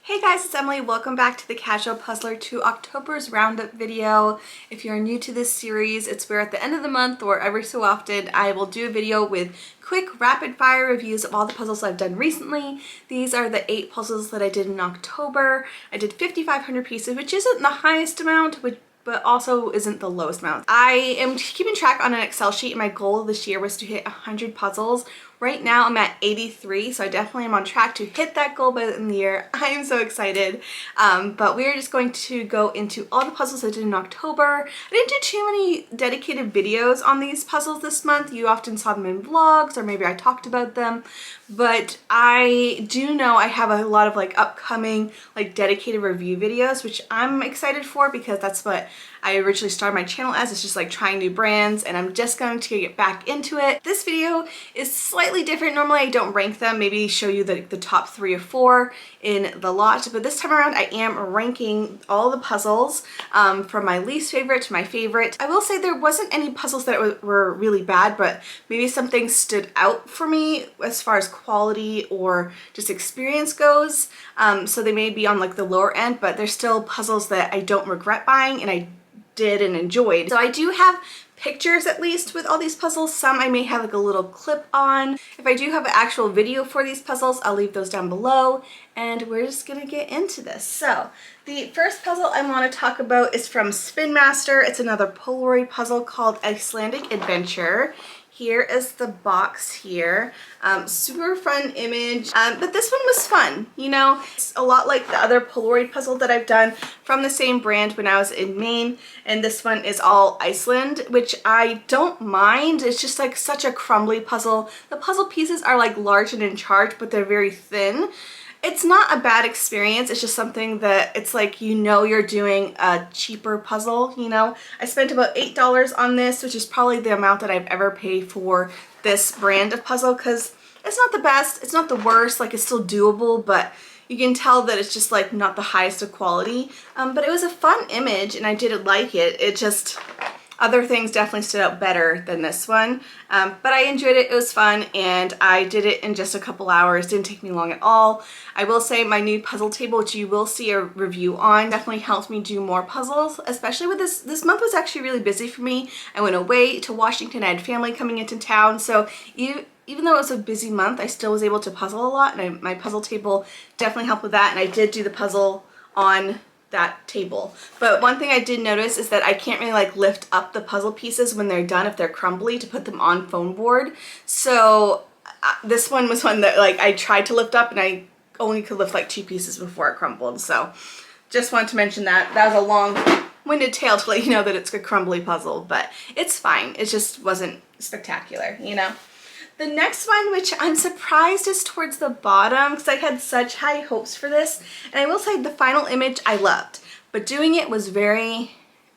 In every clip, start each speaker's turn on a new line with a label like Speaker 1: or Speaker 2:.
Speaker 1: Hey guys, it's Emily. Welcome back to the Casual Puzzler, to October's Roundup video. If you're new to this series, it's where at the end of the month or every so often I will do a video with quick rapid fire reviews of all the puzzles I've done recently. These are the 8 puzzles that I did in October. I did 5,500 pieces, which isn't the highest amount, but also isn't the lowest amount. I am keeping track on an Excel sheet, and my goal this year was to hit 100 puzzles. Right now I'm at 83, so I definitely am on track to hit that goal by the end of the year. I am so excited. But we're just going to go into all the puzzles I did in October. I didn't do too many dedicated videos on these puzzles this month. You often saw them in vlogs, or maybe I talked about them. But I do know I have a lot of upcoming dedicated review videos, which I'm excited for because that's what I originally started my channel as. It's just trying new brands, and I'm just going to get back into it. This video is slightly different. Normally I don't rank them, maybe show you the top 3 or 4 in the lot, but this time around I am ranking all the puzzles from my least favorite to my favorite. I will say there wasn't any puzzles that were really bad, but maybe some things stood out for me as far as quality or just experience goes. So they may be on the lower end, but they're still puzzles that I don't regret buying and I did and enjoyed. So I do have pictures at least with all these puzzles. Some I may have a little clip on. If I do have an actual video for these puzzles, I'll leave those down below, and we're just gonna get into this. So the first puzzle I want to talk about is from Spinmaster. It's another Polaroid puzzle called Icelandic Adventure. Here is the box here. Super fun image, but this one was fun. You know, it's a lot like the other Polaroid puzzle that I've done from the same brand when I was in Maine, and this one is all Iceland, which I don't mind. It's just such a crumbly puzzle. The puzzle pieces are large and in charge, but they're very thin. It's not a bad experience. It's just something that it's you're doing a cheaper puzzle, you know. I spent about $8 on this, which is probably the amount that I've ever paid for this brand of puzzle, because it's not the best, it's not the worst, it's still doable, but you can tell that it's just not the highest of quality. But it was a fun image and I did like it. It just, other things definitely stood out better than this one, but I enjoyed it. It was fun, and I did it in just a couple hours. Didn't take me long at all. I will say my new puzzle table, which you will see a review on, definitely helped me do more puzzles, especially with this. This month was actually really busy for me. I went away to Washington. I had family coming into town, so even though it was a busy month, I still was able to puzzle a lot, and my puzzle table definitely helped with that, and I did do the puzzle on that table. But one thing I did notice is that I can't really lift up the puzzle pieces when they're done if they're crumbly to put them on foam board. So this one was one that I tried to lift up and I only could lift 2 pieces before it crumbled. So just wanted to mention that. That was a long-winded tale to let you know that it's a crumbly puzzle, but it's fine. It just wasn't spectacular, you know. The next one, which I'm surprised is towards the bottom because I had such high hopes for this, and I will say the final image I loved, but doing it was very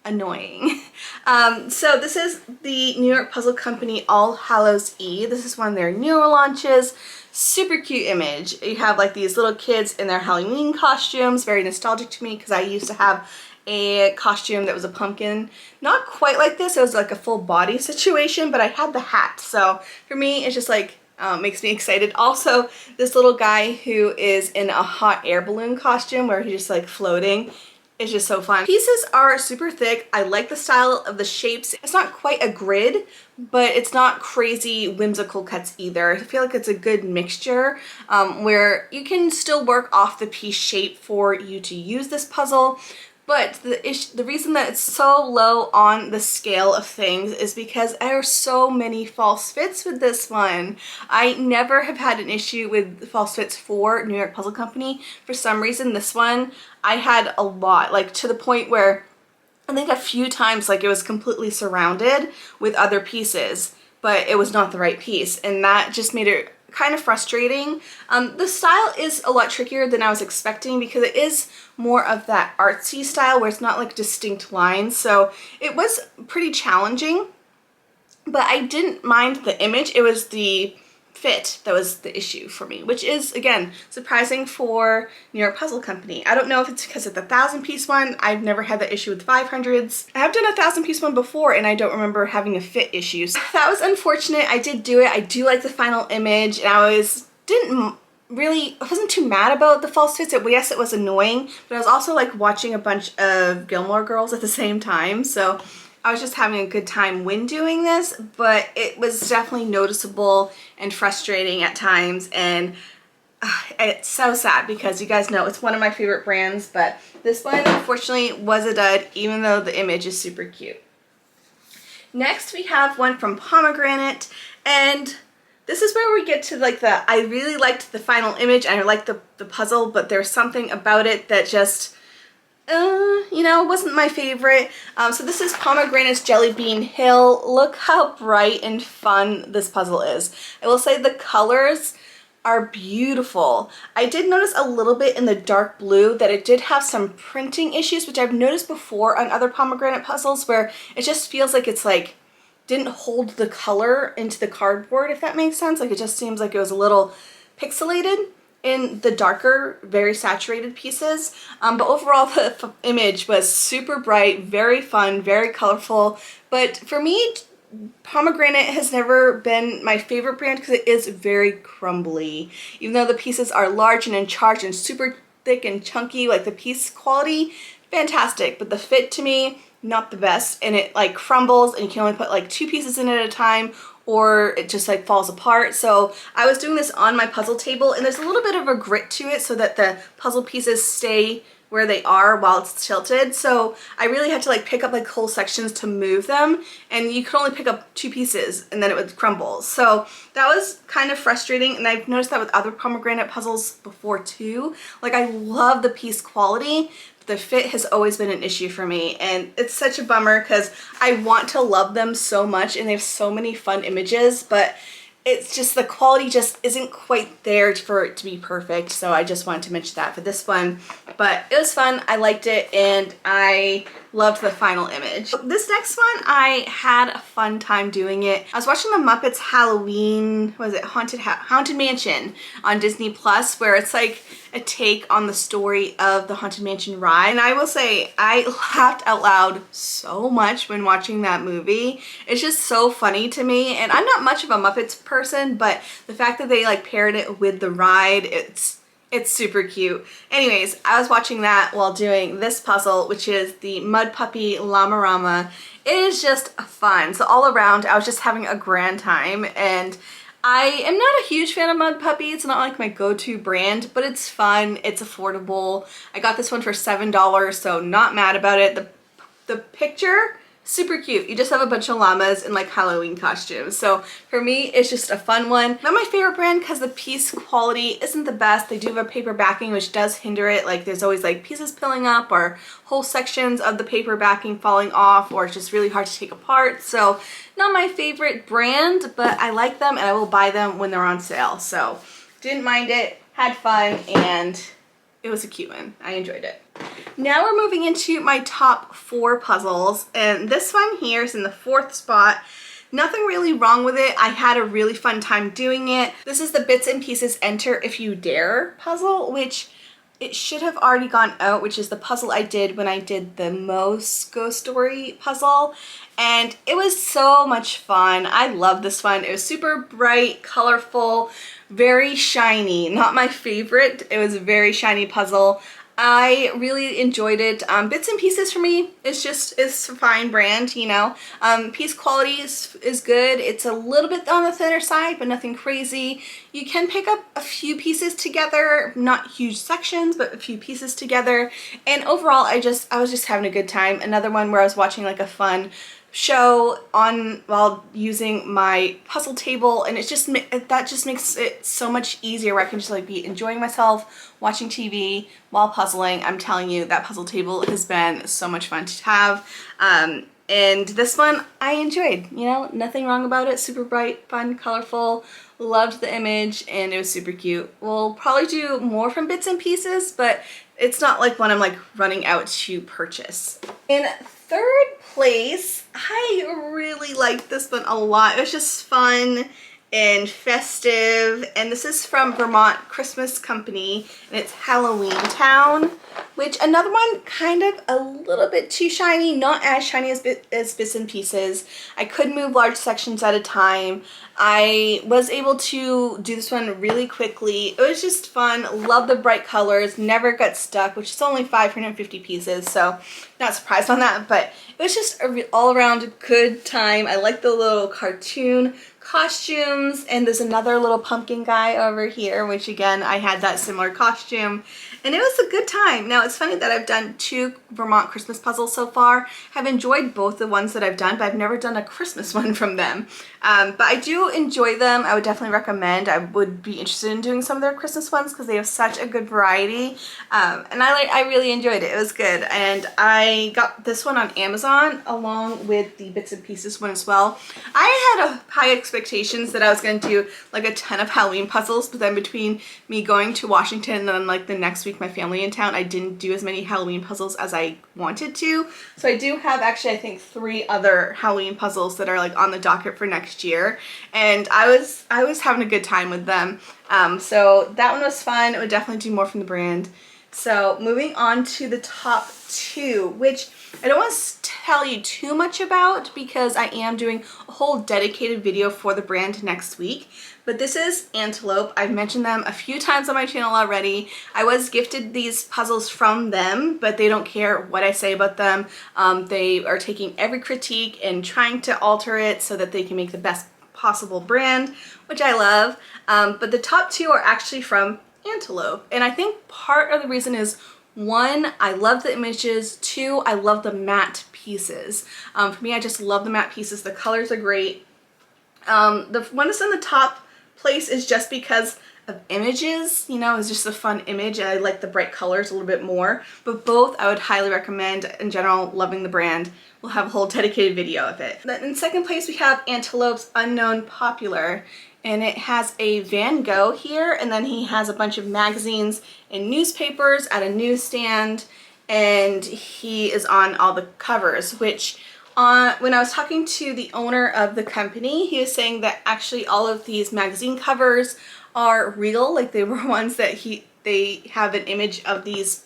Speaker 1: annoying. So this is the New York Puzzle Company All Hallows E. This is one of their newer launches. Super cute image. You have these little kids in their Halloween costumes, very nostalgic to me because I used to have a costume that was a pumpkin. Not quite like this, it was a full body situation, but I had the hat. So for me, it's just makes me excited. Also, this little guy who is in a hot air balloon costume where he's just floating. It's just so fun. Pieces are super thick. I like the style of the shapes. It's not quite a grid, but it's not crazy whimsical cuts either. I feel it's a good mixture where you can still work off the piece shape for you to use this puzzle. But the reason that it's so low on the scale of things is because there are so many false fits with this one. I never have had an issue with false fits for New York Puzzle Company. For some reason, this one, I had a lot, to the point where I think a few times it was completely surrounded with other pieces, but it was not the right piece, and that just made it kind of frustrating. The style is a lot trickier than I was expecting because it is more of that artsy style where it's not distinct lines, so it was pretty challenging, but I didn't mind the image. It was the fit that was the issue for me, which is, again, surprising for New York Puzzle Company. I don't know if it's because of the 1,000-piece one. I've never had that issue with 500s. I have done a 1,000-piece one before, and I don't remember having a fit issue. So that was unfortunate. I did do it. I do like the final image, and I didn't I wasn't too mad about the false fits. Yes, it was annoying, but I was also like watching a bunch of Gilmore Girls at the same time, so I was just having a good time when doing this, but it was definitely noticeable and frustrating at times, and it's so sad because you guys know it's one of my favorite brands, but this one unfortunately was a dud, even though the image is super cute. Next we have one from Pomegranate, and this is where we get to like I really liked the final image and I liked the puzzle, but there's something about it that just, you know, wasn't my favorite. So this is Pomegranate's Jelly Bean Hill. Look how bright and fun this puzzle is. I will say the colors are beautiful. I did notice a little bit in the dark blue that it did have some printing issues, which I've noticed before on other Pomegranate puzzles, where it just feels like it's like didn't hold the color into the cardboard, if that makes sense. Like it just seems like it was a little pixelated in the darker, very saturated pieces. But overall the image was super bright, very fun, very colorful. But for me, Pomegranate has never been my favorite brand because it is very crumbly. Even though the pieces are large and in charge and super thick and chunky, like the piece quality, fantastic. But the fit to me, not the best, and it like crumbles and you can only put like 2 pieces in at a time, or it just like falls apart. So I was doing this on my puzzle table, and there's a little bit of a grit to it so that the puzzle pieces stay where they are while it's tilted. So I really had to like pick up like whole sections to move them, and you could only pick up 2 pieces and then it would crumble. So that was kind of frustrating, and I've noticed that with other Pomegranate puzzles before too. Like I love the piece quality, but the fit has always been an issue for me, and it's such a bummer because I want to love them so much and they have so many fun images, but it's just the quality just isn't quite there for it to be perfect. So I just wanted to mention that for this one, but it was fun. I liked it and I loved the final image. This next one, I had a fun time doing it. I was watching the Muppets Halloween, was it Haunted Mansion on Disney Plus, where it's like a take on the story of the Haunted Mansion ride. And I will say, I laughed out loud so much when watching that movie. It's just so funny to me. And I'm not much of a Muppets person, but the fact that they like paired it with the ride, it's super cute. Anyways, I was watching that while doing this puzzle, which is the Mudpuppy Llama Rama. It is just fun. So all around, I was just having a grand time, and I am not a huge fan of Mudpuppy. It's not like my go-to brand, but it's fun, it's affordable. I got this one for $7, so not mad about it. The picture, super cute. You just have a bunch of llamas in like Halloween costumes. So for me, it's just a fun one. Not my favorite brand because the piece quality isn't the best. They do have a paper backing, which does hinder it. Like there's always like pieces peeling up or whole sections of the paper backing falling off, or it's just really hard to take apart. So not my favorite brand, but I like them and I will buy them when they're on sale. So didn't mind it, had fun, and it was a cute one. I enjoyed it. Now we're moving into my top 4 puzzles, and this one here is in the 4th spot. Nothing really wrong with it. I had a really fun time doing it. This is the Bits and Pieces Enter If You Dare puzzle, which it should have already gone out, which is the puzzle I did when I did the Moe's Ghost Story puzzle, and it was so much fun. I love this one. It was super bright, colorful, very shiny. Not my favorite. It was a very shiny puzzle. I really enjoyed it. Bits and Pieces for me, it's a fine brand, you know. Piece quality is good. It's a little bit on the thinner side, but nothing crazy. You can pick up a few pieces together, not huge sections, but a few pieces together. And overall, I was just having a good time. Another one where I was watching like a fun show on while using my puzzle table, and that just makes it so much easier, where I can just like be enjoying myself watching TV while puzzling. I'm telling you, that puzzle table has been so much fun to have, and this one I enjoyed. You know, nothing wrong about it. Super bright, fun, colorful. Loved the image, and it was super cute. We'll probably do more from Bits and Pieces, but it's not like one I'm like running out to purchase. In 3rd place, I really liked this one a lot. It was just fun, and festive, and this is from Vermont Christmas Company, and it's Halloween Town, which another one kind of a little bit too shiny, not as shiny as Bits and Pieces. I could move large sections at a time. I was able to do this one really quickly. It was just fun. Love the bright colors, never got stuck, which is only 550 pieces, so not surprised on that, but it was just an all-around good time. I like the little cartoon costumes, and there's another little pumpkin guy over here, which again, I had that similar costume, and it was a good time. Now, it's funny that I've done 2 Vermont Christmas puzzles so far. I've enjoyed both the ones that I've done, but I've never done a Christmas one from them. But I do enjoy them. I would definitely recommend. I would be interested in doing some of their Christmas ones because they have such a good variety. And I really enjoyed it. It was good. And I got this one on Amazon along with the Bits and Pieces one as well. I had high expectations that I was going to do like a ton of Halloween puzzles, but then between me going to Washington and then like the next week my family in town, I didn't do as many Halloween puzzles as I wanted to. So I do have actually I think 3 other Halloween puzzles that are like on the docket for next year, and I was having a good time with them. So that one was fun. It would definitely do more from the brand. So moving on to the top 2, which I don't want to tell you too much about because I am doing a whole dedicated video for the brand next week. But this is Antelope. I've mentioned them a few times on my channel already. I was gifted these puzzles from them, but they don't care what I say about them. They are taking every critique and trying to alter it so that they can make the best possible brand, which I love. But the top 2 are actually from Antelope, and I think part of the reason is 1, I love the images, 2, I love the matte pieces. For me, I just love the matte pieces. The colors are great. The one that's in the top place is just because of images, you know, it's just a fun image, and I like the bright colors a little bit more, but both I would highly recommend. In general, loving the brand. We'll have a whole dedicated video of it. Then in second place we have Antelope's Unknown Popular, and it has a Van Gogh here, and then he has a bunch of magazines and newspapers at a newsstand, and he is on all the covers, which when I was talking to the owner of the company, he was saying that actually all of these magazine covers are real, like they were ones that they have an image of these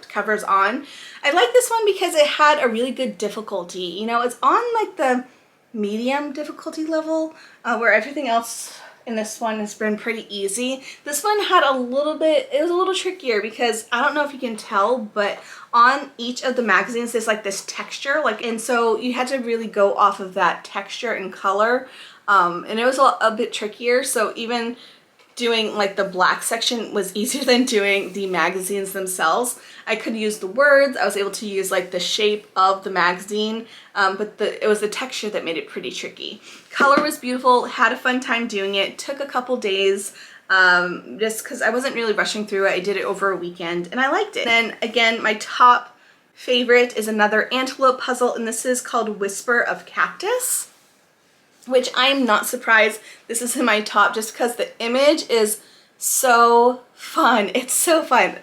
Speaker 1: covers on. I like this one because it had a really good difficulty. You know, it's on like the medium difficulty level, where everything else in this one has been pretty easy. This one had a little bit, it was a little trickier because I don't know if you can tell, but on each of the magazines there's like this texture, and so you had to really go off of that texture and color, and it was a bit trickier. So even doing like the black section was easier than doing the magazines themselves. I could use the words, I was able to use like the shape of the magazine, but it was the texture that made it pretty tricky. Color was beautiful, had a fun time doing it, took a couple days, just because I wasn't really rushing through it. I did it over a weekend and I liked it. Then again, my top favorite is another Antelope puzzle, and this is called Whisper of Cactus, which I am not surprised this is in my top just because the image is so fun. It's so fun.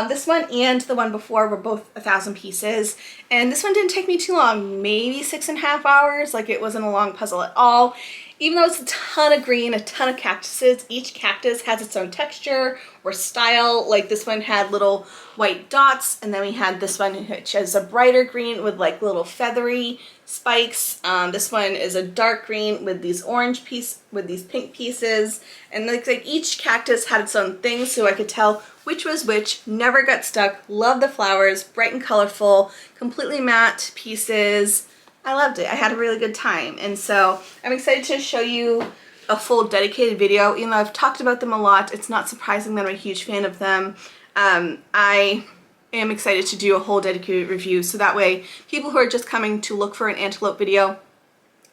Speaker 1: This one and the one before were both 1,000 pieces, and this one didn't take me too long, maybe 6.5 hours. Like, it wasn't a long puzzle at all. Even though it's a ton of green, a ton of cactuses, each cactus has its own texture or style. Like, this one had little white dots, and then we had this one which is a brighter green with like little feathery spikes. This one is a dark green with these pink pieces, and like each cactus had its own thing, so I could tell which was which. Never got stuck. Love the flowers, bright and colorful, completely matte pieces. I loved it. I had a really good time, and so I'm excited to show you a full dedicated video. Even though I've talked about them a lot, it's not surprising that I'm a huge fan of them. I am excited to do a whole dedicated review, so that way people who are just coming to look for an Antelope video,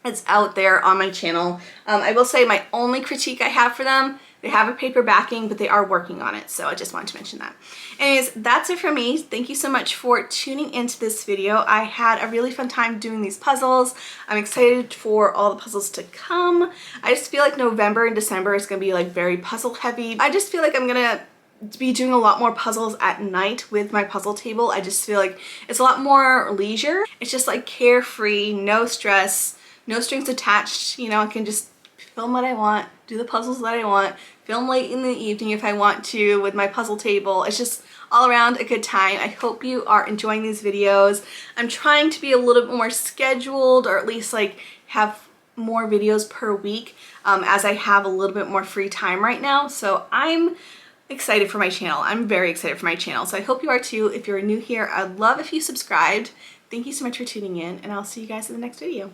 Speaker 1: it's out there on my channel. I will say my only critique I have for them, they have a paper backing, but they are working on it, so I just wanted to mention that. Anyways, that's it for me. Thank you so much for tuning into this video. I had a really fun time doing these puzzles. I'm excited for all the puzzles to come. I just feel like November and December is going to be like very puzzle heavy. I just feel like I'm gonna be doing a lot more puzzles at night with my puzzle table. I just feel like it's a lot more leisure. It's just like carefree, no stress, no strings attached. You know, I can just film what I want, do the puzzles that I want, film late in the evening if I want to with my puzzle table. It's just all around a good time. I hope you are enjoying these videos. I'm trying to be a little bit more scheduled, or at least like have more videos per week as I have a little bit more free time right now. So I'm excited for my channel. I'm very excited for my channel. So I hope you are too. If you're new here, I'd love if you subscribed. Thank you so much for tuning in, and I'll see you guys in the next video.